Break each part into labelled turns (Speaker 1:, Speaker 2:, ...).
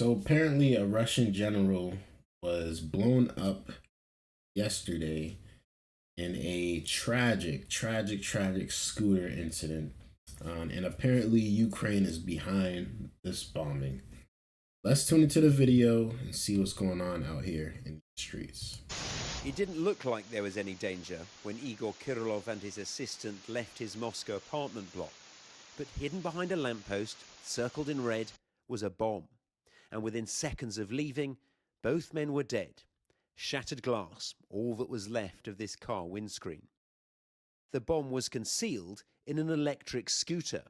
Speaker 1: So apparently, a Russian general was blown up yesterday in a tragic scooter incident. And apparently, Ukraine is behind this bombing. Let's tune into the video and see what's going on out here in the streets.
Speaker 2: It didn't look like there was any danger when Igor Kirillov and his assistant left his Moscow apartment block. But hidden behind a lamppost, circled in red, was a bomb. And within seconds of leaving, both men were dead. Shattered glass, all that was left of this car windscreen. The bomb was concealed in an electric scooter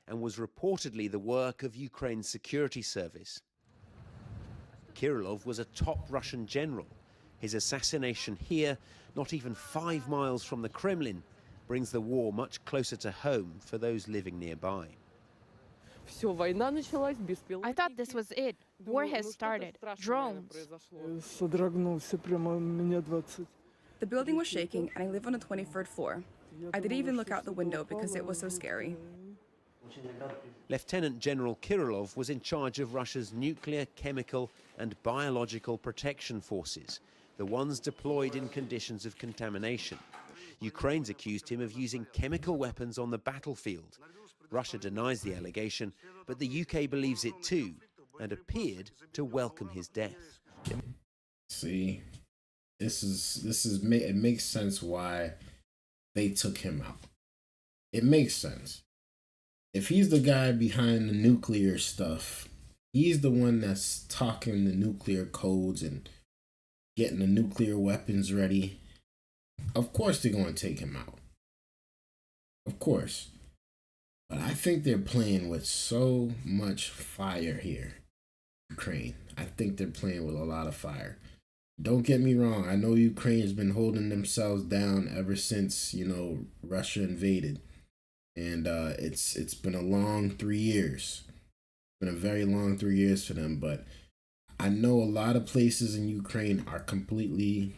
Speaker 2: and was reportedly the work of Ukraine's security service. Kirillov was a top Russian general. His assassination here, not even 5 miles from the Kremlin, brings the war much closer to home for those living nearby.
Speaker 3: I thought this was it. War has started. Drones.
Speaker 4: The building was shaking, and I live on the 23rd floor. I didn't even look out the window because it was so scary.
Speaker 2: Lieutenant General Kirillov was in charge of Russia's nuclear, chemical, and biological protection forces, the ones deployed in conditions of contamination. Ukraine's accused him of using chemical weapons on the battlefield. Russia denies the allegation, but the UK believes it too, and appeared to welcome his death.
Speaker 1: See, it makes sense why they took him out. It makes sense. If he's the guy behind the nuclear stuff, he's the one that's talking the nuclear codes and getting the nuclear weapons ready. Of course they're going to take him out. Of course. But I think they're playing with so much fire here, Ukraine. I think they're playing with a lot of fire. Don't get me wrong. I know Ukraine has been holding themselves down ever since, Russia invaded. And it's been a long 3 years. It's been a very long 3 years for them. But I know a lot of places in Ukraine are completely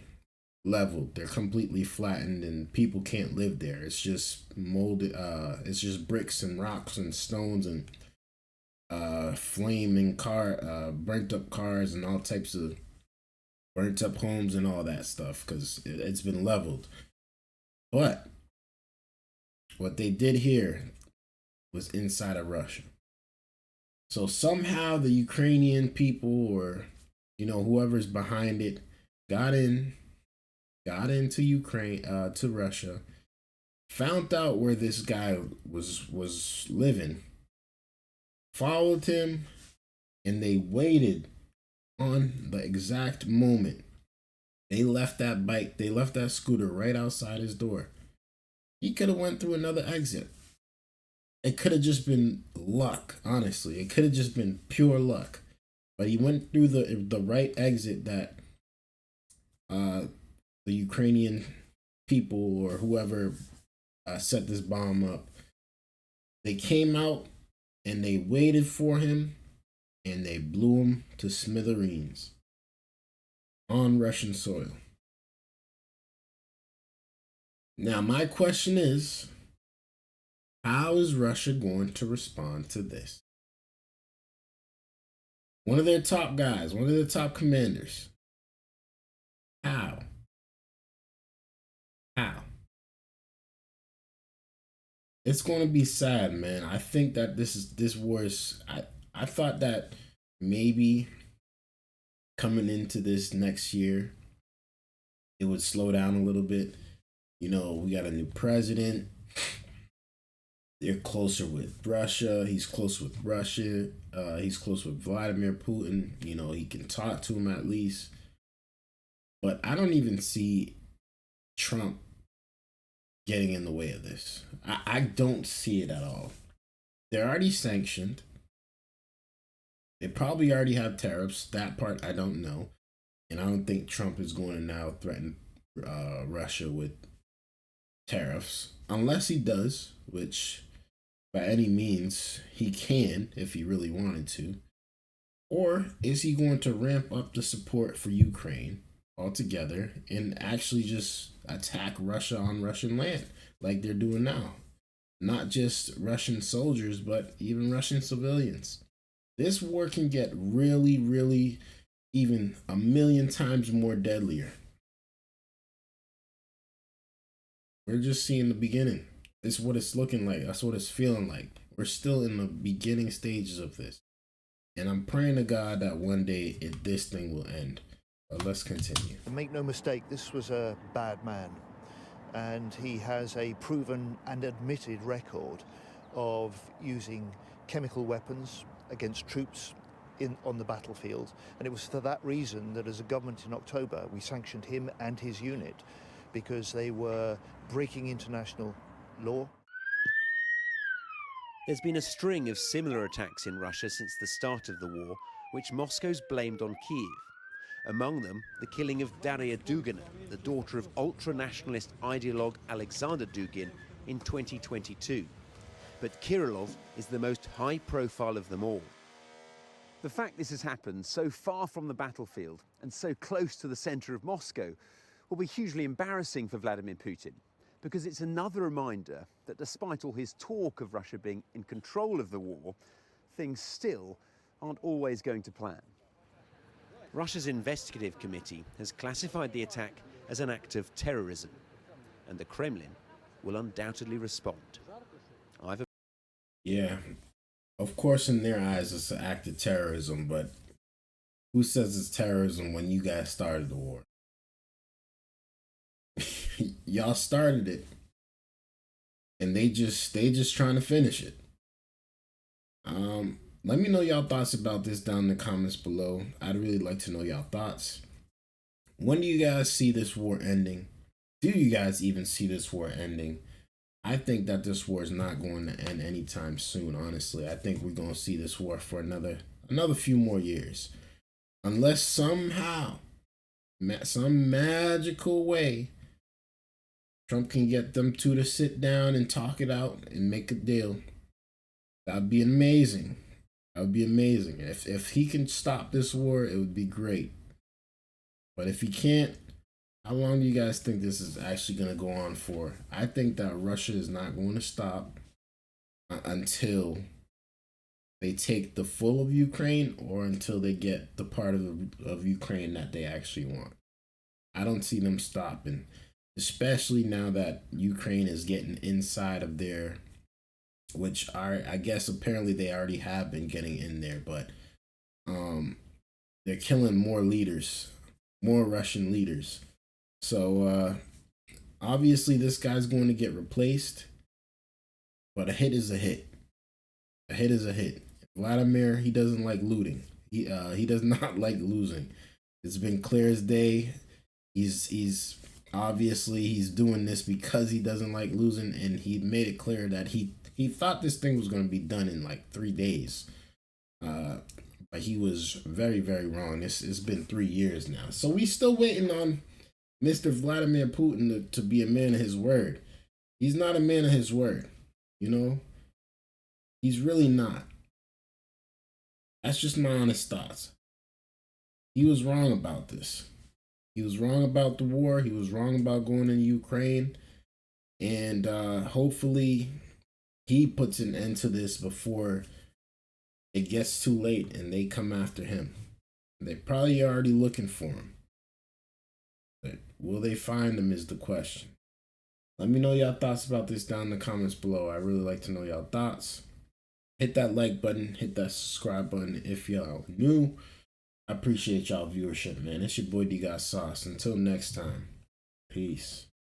Speaker 1: leveled. They're completely flattened and people can't live there. It's just molded. It's just bricks and rocks and stones and flaming burnt up cars and all types of burnt up homes and all that stuff because it's been leveled. But what they did here was inside of Russia. So somehow the Ukrainian people or, whoever's behind it got into Ukraine, to Russia, found out where this guy was living, followed him, and they waited on the exact moment. They left that scooter right outside his door. He could have went through another exit. It could have just been luck, honestly. It could have just been pure luck. But he went through the right exit that the Ukrainian people or whoever set this bomb up. They came out and they waited for him and they blew him to smithereens on Russian soil. Now, my question is, how is Russia going to respond to this? One of their top guys, one of their top commanders. How? It's going to be sad, man. I think that this war is. I thought that maybe coming into this next year, it would slow down a little bit. We got a new president. They're closer with Russia. He's close with Russia. He's close with Vladimir Putin. He can talk to him at least. But I don't even see Trump getting in the way of this. I don't see it at all. They're already sanctioned. They probably already have tariffs. That part I don't know. And I don't think Trump is going to now threaten Russia with tariffs. Unless he does, which by any means he can if he really wanted to. Or is he going to ramp up the support for Ukraine altogether and actually just attack Russia on Russian land like they're doing now? Not just Russian soldiers, but even Russian civilians. this war can get really, really even a million times more deadlier. We're just seeing the beginning. It's what it's looking like. That's what it's feeling like. We're still in the beginning stages of this. And I'm praying to God that one day this thing will end. But let's continue.
Speaker 5: Make no mistake, this was a bad man. And he has a proven and admitted record of using chemical weapons against troops on the battlefield. And it was for that reason that as a government in October, we sanctioned him and his unit because they were breaking international law.
Speaker 2: There's been a string of similar attacks in Russia since the start of the war, which Moscow's blamed on Kyiv. Among them, the killing of Daria Dugina, the daughter of ultra-nationalist ideologue Alexander Dugin, in 2022. But Kirillov is the most high-profile of them all. The fact this has happened so far from the battlefield and so close to the centre of Moscow will be hugely embarrassing for Vladimir Putin, because it's another reminder that despite all his talk of Russia being in control of the war, things still aren't always going to plan. Russia's investigative committee has classified the attack as an act of terrorism, and the Kremlin will undoubtedly respond.
Speaker 1: Yeah, of course in their eyes it's an act of terrorism, but who says it's terrorism when you guys started the war? Y'all started it, and they just trying to finish it. Let me know y'all thoughts about this down in the comments below. I'd really like to know y'all thoughts. When do you guys see this war ending? Do you guys even see this war ending? I think that this war is not going to end anytime soon, honestly. I think we're going to see this war for another few more years. Unless somehow, some magical way, Trump can get them two to sit down and talk it out and make a deal. That'd be amazing. That would be amazing. If he can stop this war, it would be great. But if he can't, how long do you guys think this is actually going to go on for? I think that Russia is not going to stop until they take the full of Ukraine or until they get the part of Ukraine that they actually want. I don't see them stopping, especially now that Ukraine is getting inside of their, which are, I guess apparently they already have been getting in there, but they're killing more leaders, more Russian leaders. So obviously this guy's going to get replaced, but a hit is a hit. A hit is a hit. Vladimir, he doesn't like looting. He does not like losing. It's been clear as day. He's obviously he's doing this because he doesn't like losing, and he made it clear that he thought this thing was going to be done in like 3 days. But he was very, very wrong. It's been 3 years now. So we still waiting on Mr. Vladimir Putin to be a man of his word. He's not a man of his word, you know? He's really not. That's just my honest thoughts. He was wrong about this. He was wrong about the war. He was wrong about going in Ukraine. And hopefully he puts an end to this before it gets too late and they come after him. They probably are already looking for him. But will they find him is the question. Let me know y'all thoughts about this down in the comments below. I really like to know y'all thoughts. Hit that like button, hit that subscribe button if y'all new. I appreciate y'all viewership, man. It's your boy Dgotsauce. Until next time, peace.